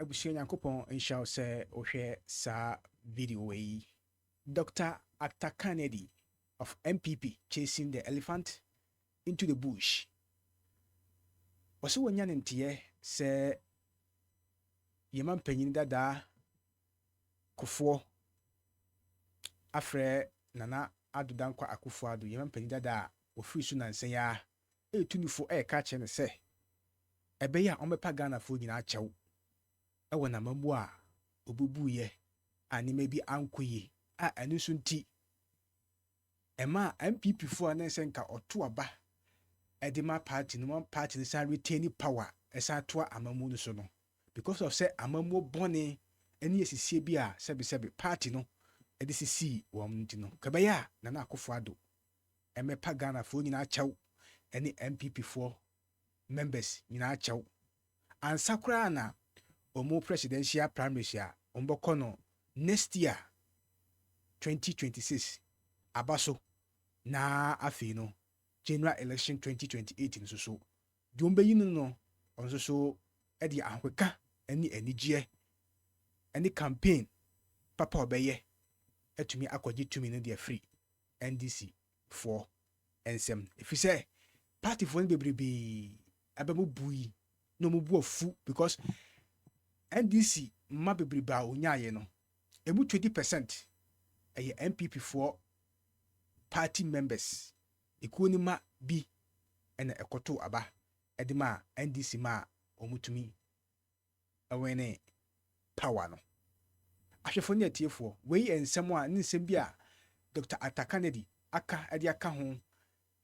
Abusia Nyankopon enshaw say ohwe sa video we. Dr. Acta Kennedy of MPP chasing the elephant into the bush. Wasu wanyan ntiye se yeman panyin dada Kuffour afre nana Addo dankwa Akuffo Addo yeman panyin dada ofiri su nansen ya etunifo ka che ne se ebe ya omepa Ghana fo nyina achew ewo na mamu a obubuye anime bi ankoye a anu so nti ema MPP fo anense nka oto aba edema party no party ne sa retain power esa to amamu no so no because of say amamu bone eni esisie bi a sebe party no edisisi wom nti no kabaya na Akuffo Addo emepa Ghana fo nyina achew eni MPP fo members nyina achew ansakura na omo presidential primaries ya ombokono next year 2026 abaso na afi no general election 2028 nso so diombe yi no onso so e di ahweka ani anigye ani campaign papa obeye etumi akwaji tumi no de free NDC for ensem ifise party for bebrebe abamu bui no mu bu afu because NDC ma bebrebe a onyaye no emu 20% eye MPP for party members ikuoni ma bi ena ekoto aba edema NDC ma omutumi awene power no ahwefo ne atiefo wei ensem a nsem bi a Dr. Acta Kennedy aka edi aka ho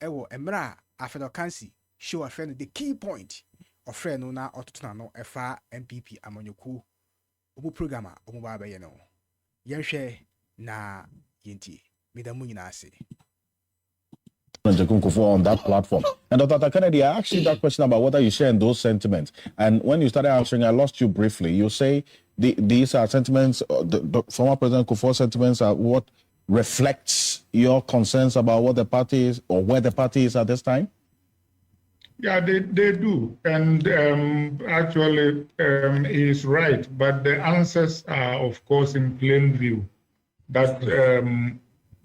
ewo emra afedo kansi show a friend the key point of friend no na ototona no efa MPP amanyoku obu programmer obu ba be ye no yenhwe na yenti medamu nyina ase Kuffour on that platform. And Dr. Kennedy, I asked you that question about whether you share in those sentiments. And when you started answering, I lost you briefly. You say these are sentiments, the former President Kuffour's sentiments are what reflects your concerns about what the party is or where the party is at this time? Yeah, they do. And actually, he's right. But the answers are, of course, in plain view. That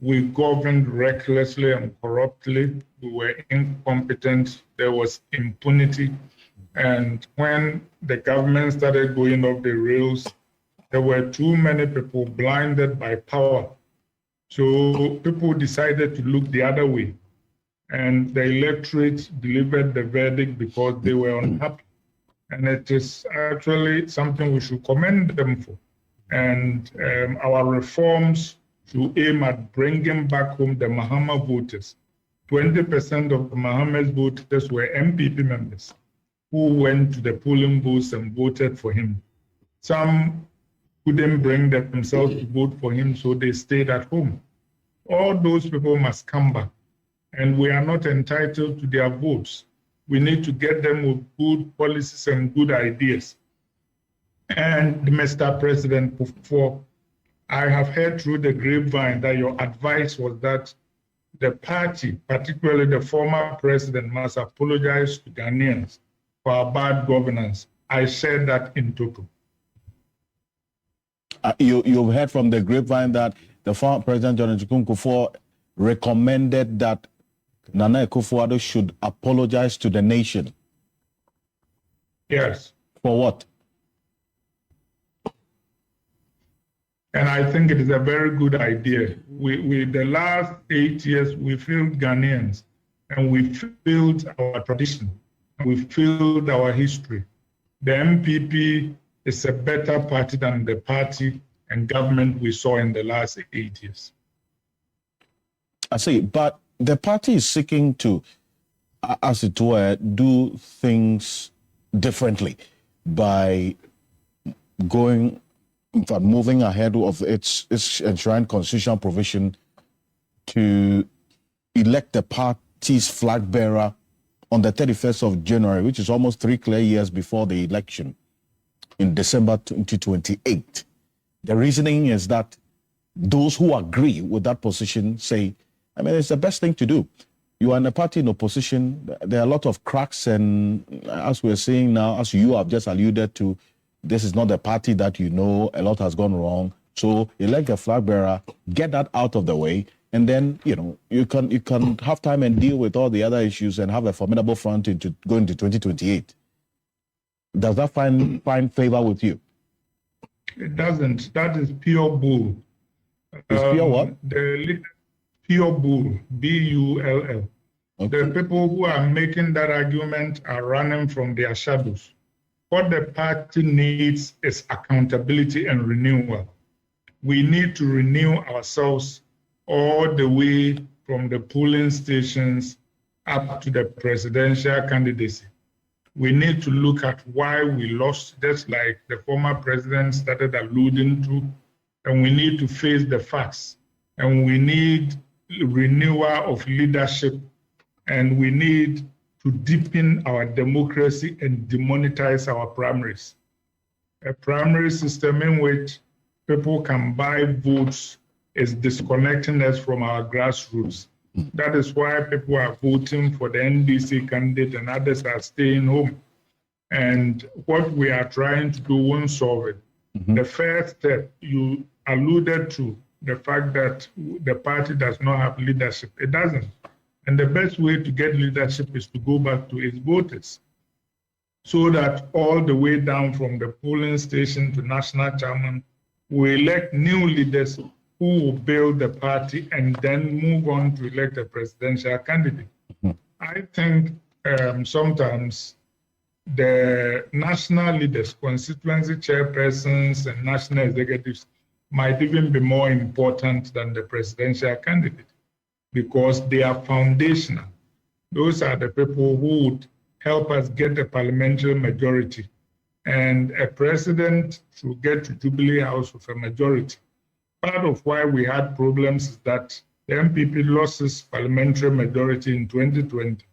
we governed recklessly and corruptly. We were incompetent. There was impunity. And when the government started going off the rails, there were too many people blinded by power. So people decided to look the other way. And the electorate delivered the verdict because they were unhappy. And it is actually something we should commend them for. And our reforms to aim at bringing back home the Mahama voters. 20% of the Mahama's voters were MPP members who went to the polling booths and voted for him. Some couldn't bring themselves to vote for him, so they stayed at home. All those people must come back, and we are not entitled to their votes. We need to get them with good policies and good ideas. And Mr. President Kuffour, I have heard through the grapevine that your advice was that the party, particularly the former president, must apologize to Ghanaians for our bad governance. I said that in total. You've heard from the grapevine that the former president, John Kuffour, recommended that Nana Akuffo Addo should apologize to the nation. Yes. For what? And I think it is a very good idea. We the last 8 years, we failed Ghanaians, and we failed our tradition, and we failed our history. The MPP is a better party than the party and government we saw in the last 8 years. I see, but the party is seeking to, as it were, do things differently by going, in fact, moving ahead of its enshrined constitutional provision to elect the party's flag bearer on the 31st of January, which is almost 3 clear years before the election in December 2028. The reasoning is that those who agree with that position say, I mean, it's the best thing to do. You are in a party in opposition. There are a lot of cracks, and as we're seeing now, as you have just alluded to, this is not the party that you know, a lot has gone wrong. So elect a flag bearer, get that out of the way, and then you can have time and deal with all the other issues and have a formidable front into going to 2028. Does that find favor with you? It doesn't. That is pure bull. It's pure what? Pure bull. B-U-L-L. Okay. The people who are making that argument are running from their shadows. What the party needs is accountability and renewal. We need to renew ourselves all the way from the polling stations up to the presidential candidacy. We need to look at why we lost, just like the former president started alluding to, and we need to face the facts. And we need renewal of leadership, and we need to deepen our democracy and demonetize our primaries. A primary system in which people can buy votes is disconnecting us from our grassroots. That is why people are voting for the NDC candidate and others are staying home. And what we are trying to do won't solve it. Mm-hmm. The first step, you alluded to the fact that the party does not have leadership. It doesn't. And the best way to get leadership is to go back to its voters, so that all the way down from the polling station to national chairman, we elect new leaders who will build the party and then move on to elect a presidential candidate. Mm-hmm. I think sometimes the national leaders, constituency chairpersons and national executives might even be more important than the presidential candidate because they are foundational. Those are the people who would help us get a parliamentary majority. And a president should get to Jubilee House with a majority. Part of why we had problems is that the MPP lost its parliamentary majority in 2020.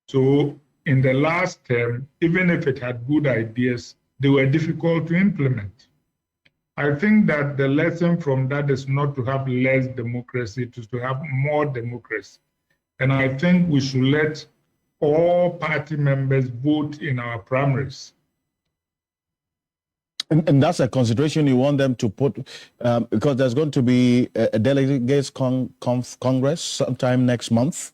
So in the last term, even if it had good ideas, they were difficult to implement. I think that the lesson from that is not to have less democracy, it is to have more democracy. And I think we should let all party members vote in our primaries. And that's a consideration you want them to put, because there's going to be a delegates congress sometime next month,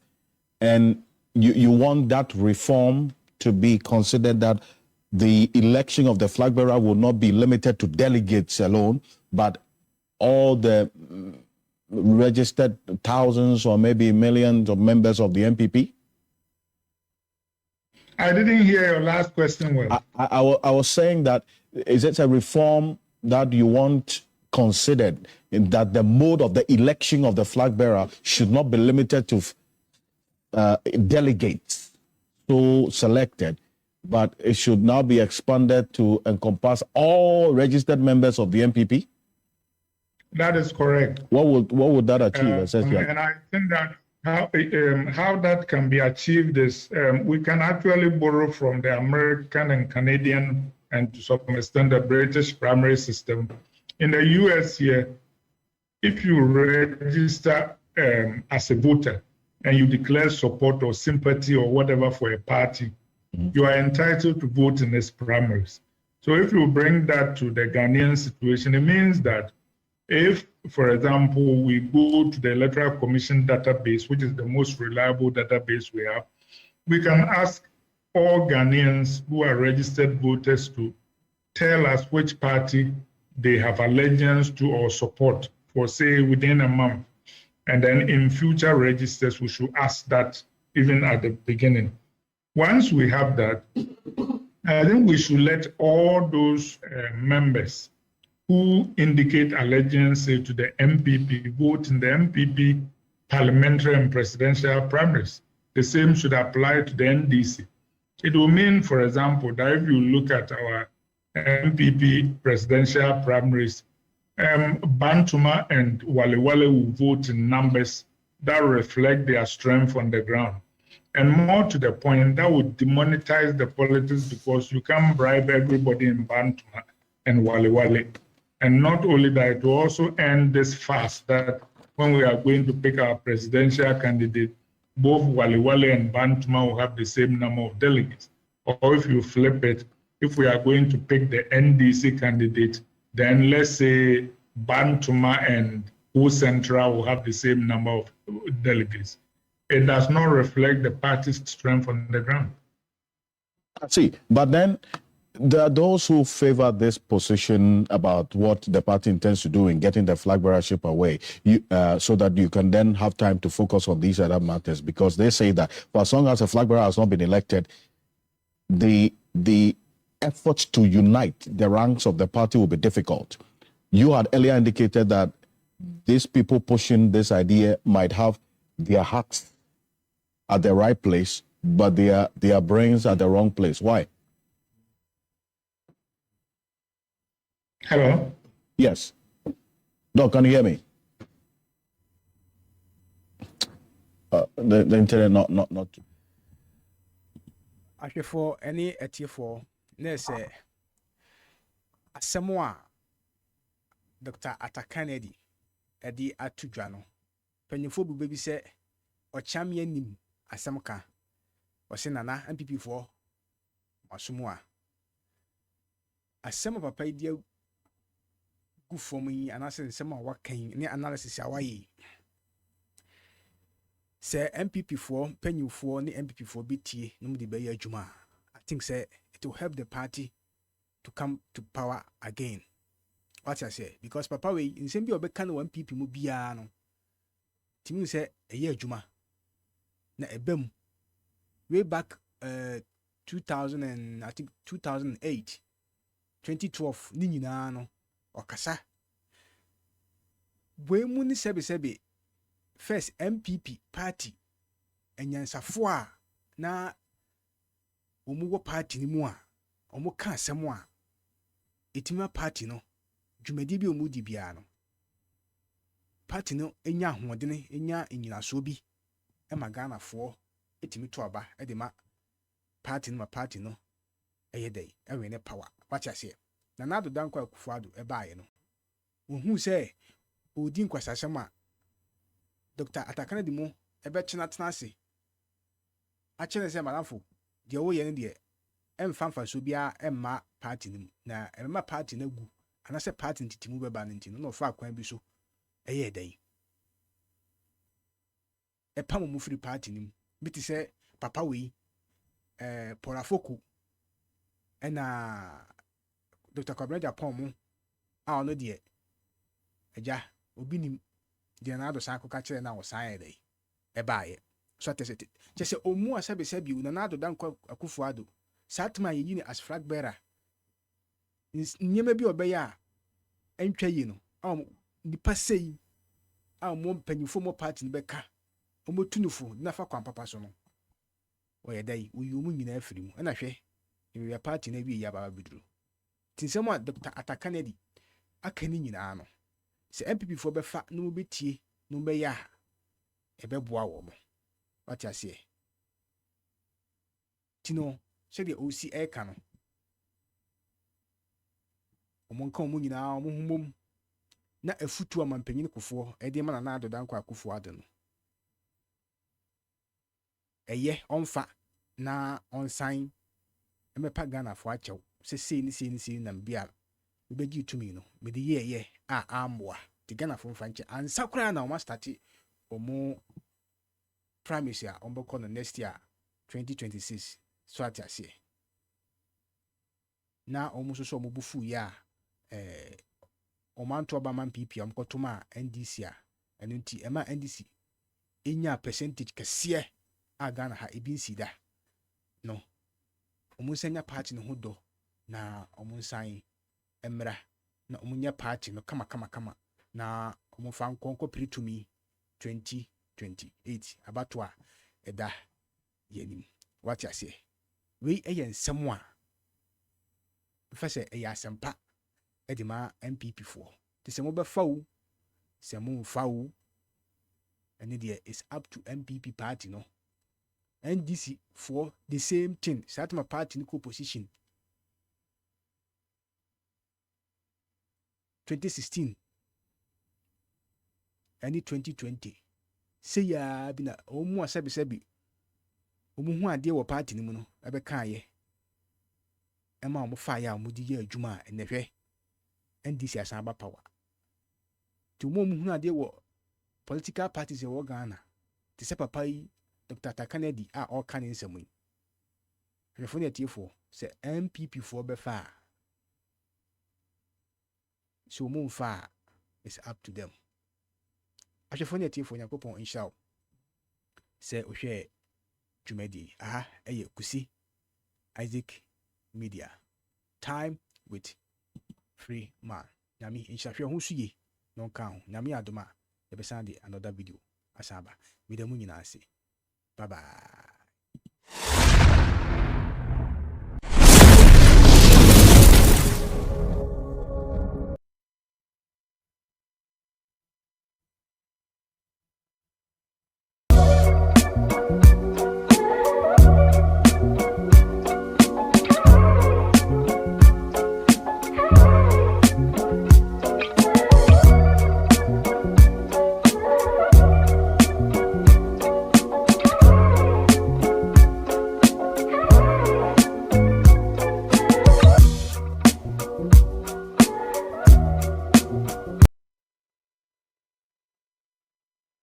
and you want that reform to be considered, that the election of the flag bearer will not be limited to delegates alone, but all the registered thousands or maybe millions of members of the MPP? I didn't hear your last question well. I was saying that, is it a reform that you want considered, in that the mode of the election of the flag bearer should not be limited to delegates so selected, but it should now be expanded to encompass all registered members of the MPP? That is correct. What would that achieve? And I think that how that can be achieved is we can actually borrow from the American and Canadian, and to some extent the British primary system. In the US here, if you register as a voter and you declare support or sympathy or whatever for a party, you are entitled to vote in its primaries. So if you bring that to the Ghanaian situation, it means that if, for example, we go to the Electoral Commission database, which is the most reliable database we have, we can ask all Ghanaians who are registered voters to tell us which party they have allegiance to or support for, say, within a month. And then in future registers, we should ask that even at the beginning. Once we have that, I think we should let all those members who indicate allegiance to the MPP vote in the MPP parliamentary and presidential primaries. The same should apply to the NDC. It will mean, for example, that if you look at our MPP presidential primaries, Bantuma and Wale will vote in numbers that reflect their strength on the ground. And more to the point, that would demonetize the politics, because you can't bribe everybody in Bantuma and Wale. And not only that, it will also end this fast that when we are going to pick our presidential candidate, both Wale and Bantuma will have the same number of delegates. Or if you flip it, if we are going to pick the NDC candidate, then let's say Bantuma and Who Central will have the same number of delegates. It does not reflect the party's strength on the ground. I see, but then there are those who favor this position about what the party intends to do in getting the flag bearership away, so that you can then have time to focus on these other matters, because they say that for as long as a flag bearer has not been elected, the effort to unite the ranks of the party will be difficult. You had earlier indicated that these people pushing this idea might have their hearts at the right place, but their brains at the wrong place. Why? Hello? Yes. Doc, can you hear me? The internet not. Actually, for any for let's say asɛm Dr. Atakanedi ɛde ato dwa no panyinfo bu bebi sɛ ɔkyam yɛ nim asɛm ka ɔse nana MPP for masomu a asɛm papa yi dia gu fam yi anase nsɛm a wakan ne analysis a wayi sɛ MPP for panyinfo ne MPP for betie no de bɛyɛ adwuma I think say it will help the party to come to power again. What I say, because papa we in same bi obeka no 1 pp mu bia no timi say eye adwuma na ebam way back 2000 and I think 2008 2012 ni nyina no okasa we mu ni sebe first MPP party enyansafo a na omu wo party ni mu a omu ka asɛm a etima party no dwumadi bi omu di bia no party no enya hoɔdene enya enyinaso bi ema Ghana fo etimi to aba e de ma party no ɛyɛ dai ɛwe ne power wacha se na Addo dankwa Akuffo Addo ɛbaaye no ohu sɛ odi nkwasasɛm a Dr. Atakanedi mu ɛbɛkyena tena ase akyene sɛ malamfo de wo yɛ ne de emfa so bia emma party nim na emma party na gu anase party ntitimu beba ntino no fa kwan bi so eye dai pam mu free party nim biti se papa we Porafoko ena Dr. Kwabena Japon mu a ono de eja obi nim de na Addo san koka kire na wo san ye dai baaye so atese se omu asabe na Addo dankwa Akuffo Addo Satma yini as flag bearer. Nyema bi obeya entwa yi no. Nipa sei a mo mpanyifo mo party ni beka. Omo tunufo na fa kwan papa so no. Oye dai uyumu nyina afiri mu. Na hwe. Ewe party na wi ya baba biduru. Tinsem a Dr. Atakanedi akani nyina no. Se MPP fo befa no mo betie no be ya ebeboa wo mo. What you say? Tino sɛ de osi eka no omonka omo nyina omo humom na afutu amampanyin Kuffour ɛde ma na Addo dankwa Akuffo Addo no ɛyɛ onfa na onsan emepa Ghana fo akyɛw sɛ sei na bia bɛgi tumi no me de ye a amboa de Ghana fo mfa nkyɛ ansakora na omo start omo promise a ombɛkɔ no next year 2026 so atiase na omu so omu bufu ya omanto obaman PP amkotoma NDC a eno nti ema NDC enya percentage kese a Ghana ha ebinsi da no omu senya party no hodo na omu san emra na omu nya party no kama na omu fa nkonko pritumi 2028 abatwa eda yenim what you say we eyen semwa fese eya sempa edima MPP for the semo be fawo semo fawo and it is up to MPP party no NDC for the same thing satma party in co-position 2016 and 2020 say ya bina omu asabi omu hu ade wo party ni mu no ebe kan ye ɛma ɔmo fire a ɔmo de yɛ adwuma a ɛnɛhwɛ NDC asan aba power nti ɔmo hunu adeɛ wɔ political parties ɛwɔ Ghana te sɛ papa yi Dr. Takanedi a ɔka ne nsɛm yi hwɛfo ne atiefoɔ sɛ MPP foɔ bɛfa a sɛ ɔmo mfa a it's up to them ahwɛfo ne atiefoɔ Nyankopɔn nhyira wo sɛ wohwɛ dwumadi aha ɛyɛ KUSI Isaac Media time with free man nyame nhyira hwɛ ho so ye na ɔnka ho nyame adom a yɛbɛsan de another video asan aba meda mu nyinaa ase bye bye